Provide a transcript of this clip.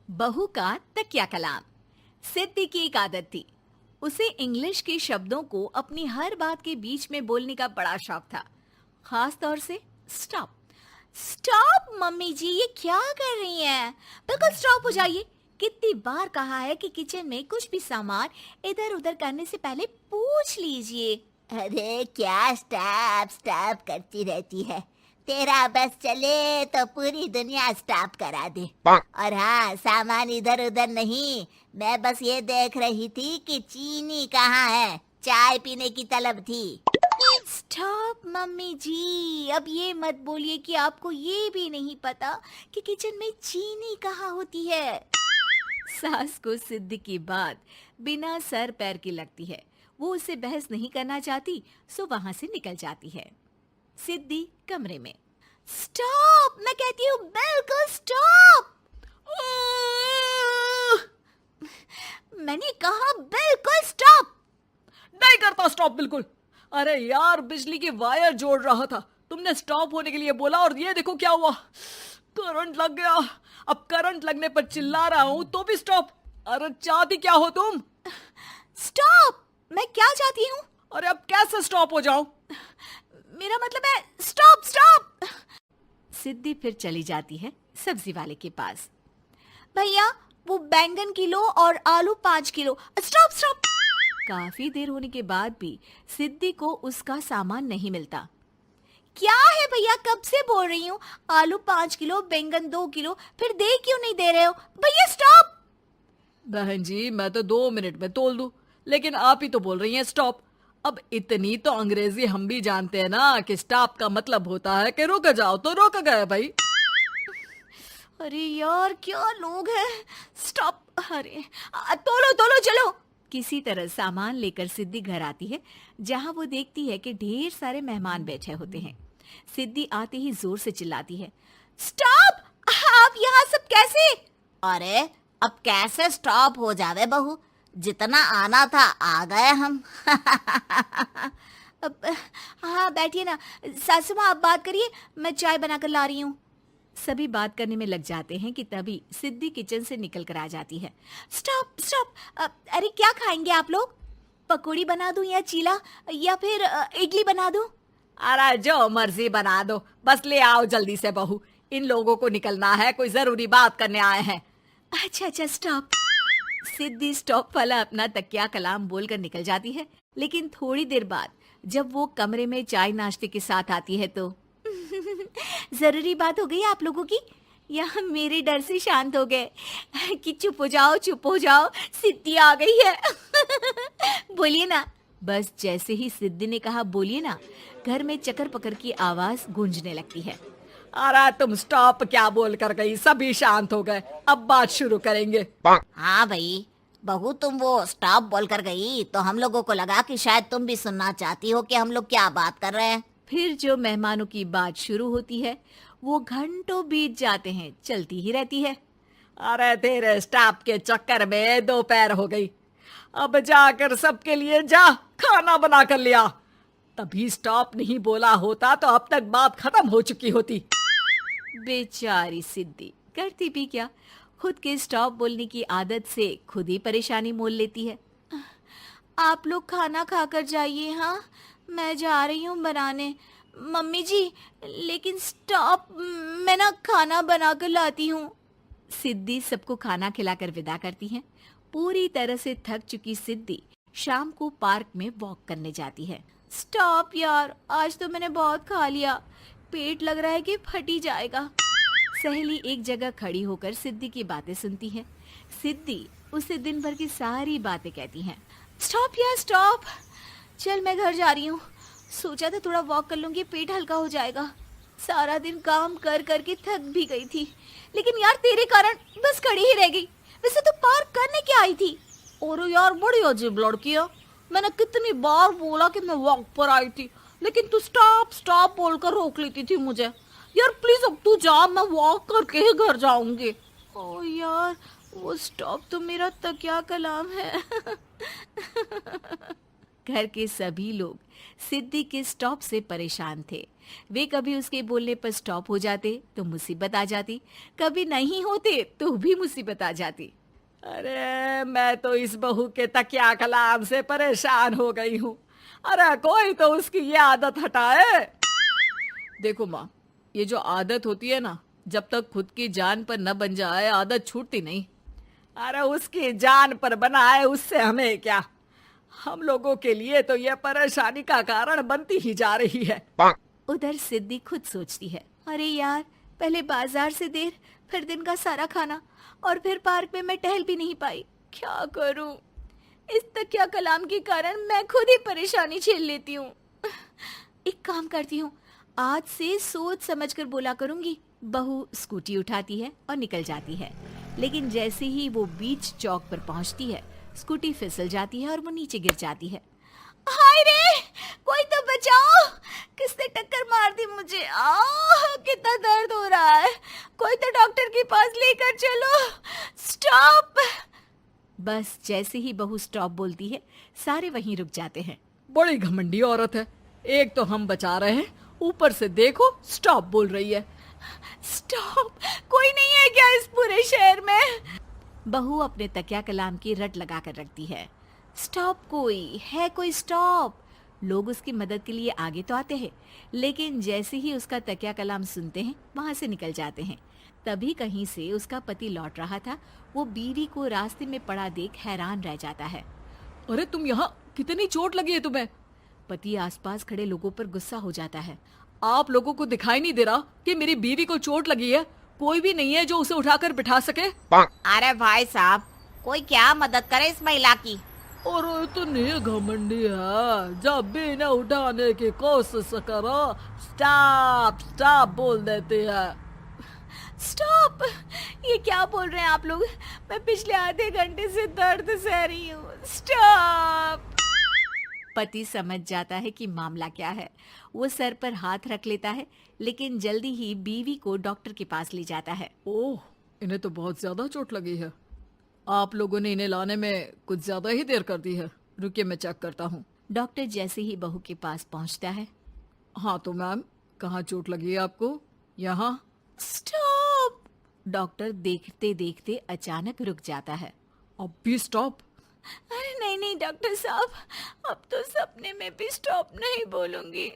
बहू का तकिया कलाम। सिद्धि की एक आदत थी। उसे इंग्लिश के शब्दों को अपनी हर बात के बीच में बोलने का बड़ा शौक था, खास तौर से स्टॉप। स्टॉप मम्मी जी, ये क्या कर रही हैं? बिल्कुल स्टॉप हो जाइए। कितनी बार कहा है कि किचन में कुछ भी सामान इधर उधर करने से पहले पूछ लीजिए। अरे क्या स्टॉप स्टॉप करती रहती है। तेरा बस चले तो पूरी दुनिया स्टॉप करा दे। और हाँ, सामान इधर उधर नहीं, मैं बस ये देख रही थी कि चीनी कहाँ है। चाय पीने की तलब थी। स्टॉप मम्मी जी, अब ये मत बोलिए कि आपको ये भी नहीं पता कि किचन में चीनी कहाँ होती है। सास को सिद्धि की बात बिना सर पैर की लगती है। वो उससे बहस नहीं करना चाहती, सो वहां से निकल जाती है। सिद्धि कमरे में। स्टॉप, मैं कहती हूँ बिल्कुल स्टॉप। मैंने कहा बिल्कुल स्टॉप। नहीं करता स्टॉप बिल्कुल। अरे यार, बिजली की वायर जोड़ रहा था, तुमने स्टॉप होने के लिए बोला और ये देखो क्या हुआ, करंट लग गया। अब करंट लगने पर चिल्ला रहा हूँ तो भी स्टॉप। अरे चाहती क्या हो तुम? स्टॉप, मैं क्या चाहती हूँ? अरे अब कैसे स्टॉप हो जाऊं? मेरा मतलब है स्टॉप स्टॉप। सिद्धि फिर चली जाती है सब्जी वाले के पास। भैया, वो बैंगन किलो और आलू 5 किलो। Stop stop. काफी देर होने के बाद भी सिद्धि को उसका सामान नहीं मिलता। क्या है भैया, कब से बोल रही हूँ आलू 5 किलो, बैंगन 2 किलो, फिर दे क्यों नहीं दे रहे हो? भैया स्टॉप। बहन जी, मैं तो 2 मिनट में तोल दूं, लेकिन आप ही तो बोल रही हैं स्टॉप। अब इतनी तो अंग्रेजी हम भी जानते हैं ना कि स्टॉप का मतलब होता है कि रुक जाओ, तो रुक गए भाई। अरे यार, क्या लोग हैं। स्टॉप। अरे तोलो तोलो चलो। किसी तरह सामान लेकर सिद्धि घर आती है, जहां वो देखती है कि ढेर सारे मेहमान बैठे होते हैं। सिद्धि आते ही जोर से चिल्लाती है, स्टॉप! आप यहाँ सब कैसे? अरे अब कैसे स्टॉप हो जावे बहू, जितना आना था आ गए हम। अब हाँ बैठिए ना। सासू माँ, आप बात करिए, मैं चाय बनाकर ला रही हूँ। सभी बात करने में लग जाते हैं कि तभी सिद्धि किचन से निकल कर आ जाती है। Stop stop. अरे क्या खाएंगे आप लोग? पकौड़ी बना दूं या चीला, या फिर इडली बना दूं? अरे जो मर्जी बना दो, बस ले आओ जल्दी से बहू, इन लोगों को निकलना है, कोई जरूरी बात करने आए हैं। अच्छा अच्छा स्टॉप। सिद्धि स्टॉप वाला अपना तकिया कलाम बोलकर निकल जाती है, लेकिन थोड़ी देर बाद जब वो कमरे में चाय नाश्ते के साथ आती है तो जरूरी बात हो गई आप लोगों की, या मेरे डर से शांत हो गए कि चुप हो जाओ चुप हो जाओ, सिद्धि आ गई है। बोलिए ना। बस जैसे ही सिद्धि ने कहा बोलिए ना, घर में चकर पकर की आवाज गूंजने लगती है। अरे तुम स्टॉप क्या बोल कर गई, सभी शांत हो गए, अब बात शुरू करेंगे। हाँ भाई, बहू तुम वो स्टॉप बोल कर गई तो हम लोगों को लगा कि शायद तुम भी सुनना चाहती हो कि हम लोग क्या बात कर रहे हैं। फिर जो मेहमानों की बात शुरू होती है वो घंटों बीत जाते हैं, चलती ही रहती है। अरे तेरे स्टॉप के चक्कर में दोपहर हो गई, अब जाकर सबके लिए जा खाना बना कर लिया। तभी स्टॉप नहीं बोला होता तो अब तक बात खत्म हो चुकी होती। बेचारी सिद्धि करती भी क्या, खुद के स्टॉप बोलने की आदत से खुद ही परेशानी मोल लेती है। आप लोग खाना खाकर जाइए, हाँ मैं जा रही हूँ बनाने। मम्मी जी, लेकिन स्टॉप, मैं ना खाना बनाकर लाती हूँ। सिद्धि सबको खाना खिलाकर विदा करती है। पूरी तरह से थक चुकी सिद्धि शाम को पार्क में वॉक करने जाती है। स्टॉप यार, आज तो मैंने बहुत खा लिया, पेट लग रहा है कि फट ही जाएगा। सहेली एक जगह खड़ी होकर सिद्धि की बातें सुनती है। सिद्धि उसे दिन भर की सारी बातें कहती हैं। स्टॉप यार स्टॉप, चल मैं घर जा रही हूँ। सोचा था थोड़ा वॉक कर लूंगी, पेट हल्का हो जाएगा। सारा दिन काम कर करके थक भी गई थी, लेकिन यार तेरे कारण बस खड़ी ही रह गई। वैसे तो पार्क करने क्या आई थी? और यार बड़ी अजीब लड़की है, मैंने कितनी बार बोला कि मैं वॉक पर आई थी, लेकिन तू स्टॉप स्टॉप बोलकर रोक लेती थी मुझे। यार प्लीज अब तू जा, मैं वॉक करके ही घर जाऊंगी। ओ यार, वो स्टॉप तो मेरा तकिया कलाम है। घर के सभी लोग सिद्धि के स्टॉप से परेशान थे। वे कभी उसके बोलने पर स्टॉप हो जाते तो मुसीबत आ जाती, कभी नहीं होते तो भी मुसीबत आ जाती। अरे मैं तो इस बहू के तकिया कलाम से परेशान हो गई हूँ। अरे कोई तो उसकी ये आदत हटाए। देखो माँ, ये जो आदत होती है ना, जब तक खुद की जान पर न बन जाए आदत छूटती नहीं। अरे उसकी जान पर बनाए उससे हमें क्या, हम लोगों के लिए तो ये परेशानी का कारण बनती ही जा रही है। उधर सिद्धि खुद सोचती है, अरे यार, पहले बाजार से देर, फिर दिन का सारा खाना, और फिर पार्क में मैं टहल भी नहीं पाई। क्या करूं? इस तकिया कलाम के कारण मैं खुद ही परेशानी झेल लेती हूँ। एक काम करती हूँ, आज से सोच समझकर बोला करूंगी। बहू स्कूटी उठाती है और निकल जाती है, लेकिन जैसे ही वो बीच चौक पर पहुंचती है, स्कूटी फिसल जाती है और वो नीचे गिर जाती है। हाय रे, कोई तो बचाओ, किसने टक्कर मार दी मुझे? कितना दर्द हो रहा है, कोई तो डॉक्टर के पास लेकर चलो। स्टॉप। बस जैसे ही बहू स्टॉप बोलती है, सारे वहीं रुक जाते हैं। बड़ी घमंडी औरत है, एक तो हम बचा रहे हैं, ऊपर से देखो स्टॉप बोल रही है। स्टॉप? कोई नहीं है क्या इस पूरे शहर में? बहू अपने तकिया कलाम की रट लगा कर रखती है। स्टॉप, कोई है? कोई स्टॉप? लोग उसकी मदद के लिए आगे तो आते हैं, लेकिन जैसे ही उसका तकिया कलाम सुनते हैं, वहां से निकल जाते हैं। तभी कहीं से उसका पति लौट रहा था। वो बीवी को रास्ते में पड़ा देख हैरान रह जाता है। अरे तुम यहाँ, कितनी चोट लगी है तुम्हें? पति आसपास खड़े लोगों पर गुस्सा हो जाता है। आप लोगों को दिखाई नहीं दे रहा कि मेरी बीवी को चोट लगी है? कोई भी नहीं है जो उसे उठाकर बिठा सके? अरे भाई साहब, कोई क्या मदद करे इस महिला की? और इतनी घमंडी है, जब भी न उठाने की कोशिश करो स्टॉप स्टॉप बोल देती है। स्टॉप! ये क्या बोल रहे हैं आप लोग? मैं पिछले आधे घंटे से दर्द सह रही हूँ। स्टॉप! पति समझ जाता है कि मामला क्या है। वो सर पर हाथ रख लेता है, लेकिन जल्दी ही बीवी को डॉक्टर के पास ले जाता है। ओह, इन्हें तो बहुत ज्यादा चोट लगी है। आप लोगों ने इन्हें लाने में कुछ ज्यादा ही देर कर दी है। रुकिए, मैं चेक करता हूँ। डॉक्टर जैसे ही बहू के पास पहुँचता है। हाँ तो मैम, कहाँ चोट लगी है आपको? यहाँ? स्टॉप! डॉक्टर देखते देखते अचानक रुक जाता है। अब भी स्टॉप? अरे नहीं नहीं डॉक्टर साहब, अब तो सपने में भी स्टॉप नहीं बोलूंगी।